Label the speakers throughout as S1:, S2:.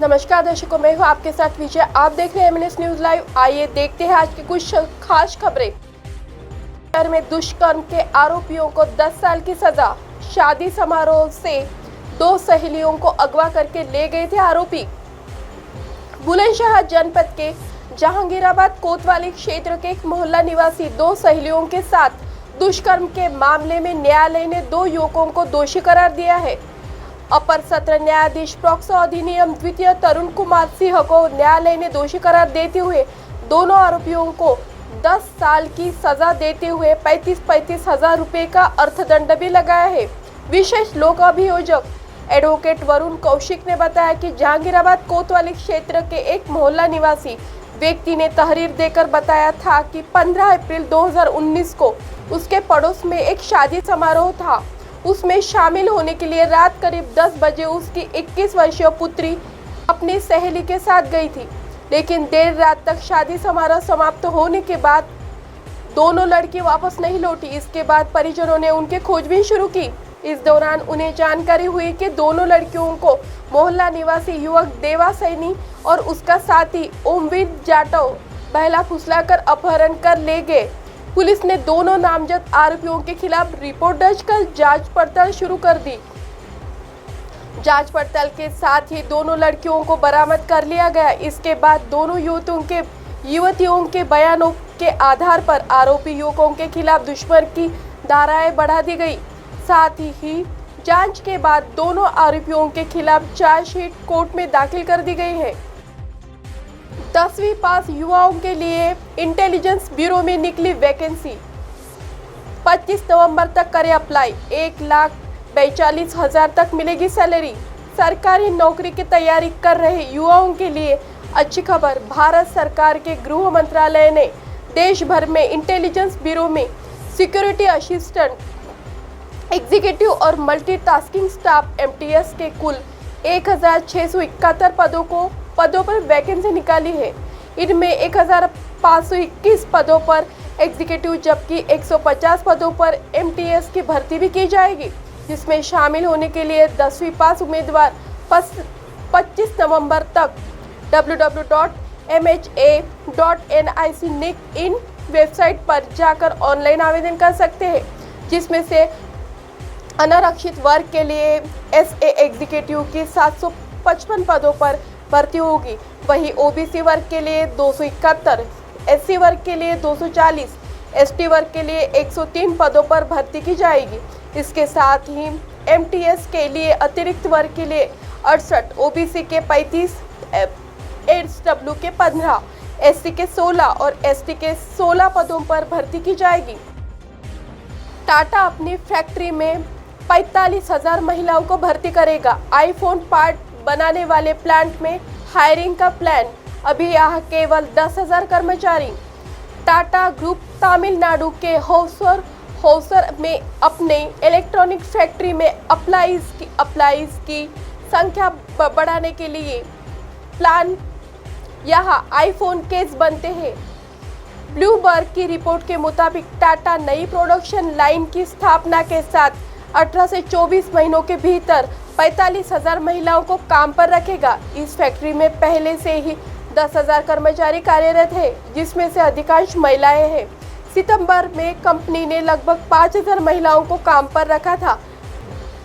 S1: नमस्कार दर्शकों, मैं हूं आपके साथ विजय। आप देख रहे हैं एमएनएस न्यूज लाइव। आइए देखते हैं आज की कुछ खास खबरें। शहर में दुष्कर्म के आरोपियों को 10 साल की सजा। शादी समारोह से 2 सहेलियों को अगवा करके ले गए थे आरोपी। बुलंदशहर जनपद के जहांगीराबाद कोतवाली क्षेत्र के एक मोहल्ला निवासी 2 सहेलियों के साथ दुष्कर्म के मामले में न्यायालय ने 2 युवकों को दोषी करार दिया है। अपर सत्र न्यायाधीश पॉक्सो अधिनियम द्वितीय तरुण कुमार सिंह को न्यायालय ने दोषी करार देते हुए दोनों आरोपियों को 10 साल की सजा देते हुए 35-35 हजार रुपए का अर्थदंड भी लगाया है। विशेष लोक अभियोजक एडवोकेट वरुण कौशिक ने बताया कि जहांगीराबाद कोतवाली क्षेत्र के एक मोहल्ला निवासी व्यक्ति ने तहरीर देकर बताया था कि 15 अप्रैल 2019 को उसके पड़ोस में एक शादी समारोह था। उसमें शामिल होने के लिए रात करीब 10 बजे उसकी 21 वर्षीय पुत्री अपनी सहेली के साथ गई थी, लेकिन देर रात तक शादी समारोह समाप्त होने के बाद दोनों लड़की वापस नहीं लौटी। इसके बाद परिजनों ने उनकी खोजबीन शुरू की। इस दौरान उन्हें जानकारी हुई कि दोनों लड़कियों को मोहल्ला निवासी युवक देवा सैनी और उसका साथी ओमवीर जाटव बहला फुसलाकर अपहरण कर ले गए। पुलिस ने दोनों नामजद आरोपियों के खिलाफ रिपोर्ट दर्ज कर जांच पड़ताल शुरू कर दी। जांच पड़ताल के साथ ही दोनों लड़कियों को बरामद कर लिया गया। इसके बाद दोनों युवतियों के बयानों के आधार पर आरोपी युवकों के खिलाफ दुष्कर्म की धाराएं बढ़ा दी गई। साथ ही जांच के बाद दोनों आरोपियों के खिलाफ चार्जशीट कोर्ट में दाखिल कर दी गई है। 10वीं पास युवाओं के लिए इंटेलिजेंस ब्यूरो में निकली वैकेंसी। 25 नवंबर तक करें अप्लाई। 1,42,000 तक मिलेगी सैलरी। सरकारी नौकरी की तैयारी कर रहे युवाओं के लिए अच्छी खबर। भारत सरकार के गृह मंत्रालय ने देश भर में इंटेलिजेंस ब्यूरो में सिक्योरिटी असिस्टेंट, एग्जीक्यूटिव और मल्टीटास्किंग स्टाफ MTS के कुल 1,671 पदों पर वैकेंसी निकाली है। इनमें 1,521 पदों पर एग्जीक्यूटिव जबकि 150 पदों पर MTS की भर्ती भी की जाएगी, जिसमें शामिल होने के लिए 10वीं पास उम्मीदवार 25 नवंबर तक www.mha.nic.in वेबसाइट पर जाकर ऑनलाइन आवेदन कर सकते हैं, जिसमें से अनारक्षित वर्ग के लिए SA एग्जीक्यूटिव की 755 पदों पर भर्ती होगी। वहीं OBC वर्ग के लिए 271, SC वर्ग के लिए 240, ST वर्ग के लिए 103 पदों पर भर्ती की जाएगी। इसके साथ ही MTS के लिए अतिरिक्त वर्ग के लिए 68, OBC के 35, SW के 15, SC के 16 और ST के 16 पदों पर भर्ती की जाएगी। टाटा अपनी फैक्ट्री में 45,000 महिलाओं को भर्ती करेगा। आईफोन पार्ट बनाने वाले प्लांट में हायरिंग का प्लान। अभी यहाँ केवल 10,000 कर्मचारी। टाटा ग्रुप तमिलनाडु के होसर में अपने इलेक्ट्रॉनिक फैक्ट्री में अप्लाईज की संख्या बढ़ाने के लिए प्लान। यहाँ आईफोन केस बनते हैं। ब्लूमबर्ग की रिपोर्ट के मुताबिक टाटा नई प्रोडक्शन लाइन की स्थापना के साथ 18 से 24 महीनों के भीतर 45,000 महिलाओं को काम पर रखेगा। इस फैक्ट्री में पहले से ही 10,000 कर्मचारी कार्यरत हैं, जिसमें से अधिकांश महिलाएं हैं। सितंबर में कंपनी ने लगभग 5,000 महिलाओं को काम पर रखा था।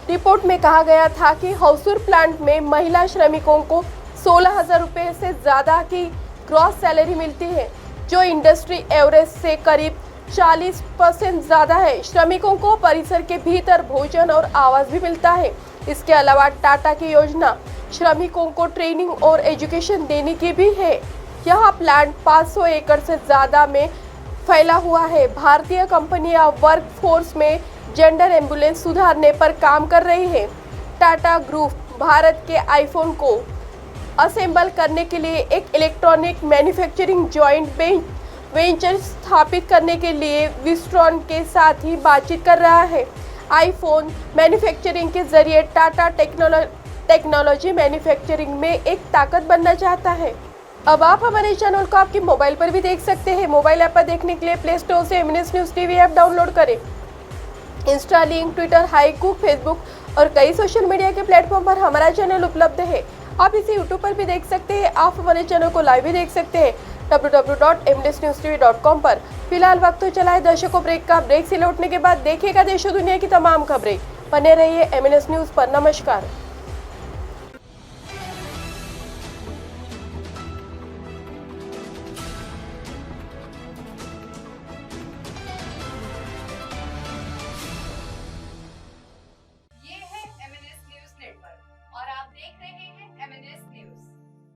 S1: रिपोर्ट में कहा गया था कि होसूर प्लांट में महिला श्रमिकों को 16,000 रुपये से ज़्यादा की ग्रॉस सैलरी मिलती है, जो इंडस्ट्री एवरेज से करीब 40% ज़्यादा है। श्रमिकों को परिसर के भीतर भोजन और आवास भी मिलता है। इसके अलावा टाटा की योजना श्रमिकों को ट्रेनिंग और एजुकेशन देने की भी है। यह प्लांट 500 एकड़ से ज़्यादा में फैला हुआ है। भारतीय कंपनियां वर्क फोर्स में जेंडर एम्बुलेंस सुधारने पर काम कर रही है। टाटा ग्रुप भारत के आईफोन को असेंबल करने के लिए एक इलेक्ट्रॉनिक मैन्युफैक्चरिंग जॉइंट वेंचर स्थापित करने के लिए विस्ट्रॉन के साथ ही बातचीत कर रहा है। आईफोन मैन्युफैक्चरिंग के जरिए टाटा टेक्नोलॉजी मैन्युफैक्चरिंग में एक ताकत बनना चाहता है। अब आप हमारे चैनल को आपके मोबाइल पर भी देख सकते हैं। मोबाइल ऐप पर देखने के लिए प्ले स्टोर से MNS news TV app download करें। Insta, link, Twitter, Haiku, Facebook और कई सोशल मीडिया के प्लेटफॉर्म पर हमारा चैनल उपलब्ध है। आप इसे यूट्यूब पर भी देख सकते हैं। आप हमारे चैनल को लाइव भी देख सकते हैं www.mdsnewstv.com पर। फिलहाल वक्त तो चला है दर्शकों ब्रेक का। ब्रेक से लौटने के बाद देखिएगा देश और दुनिया की तमाम खबरें। बने रहिए MNS न्यूज पर। नमस्कार।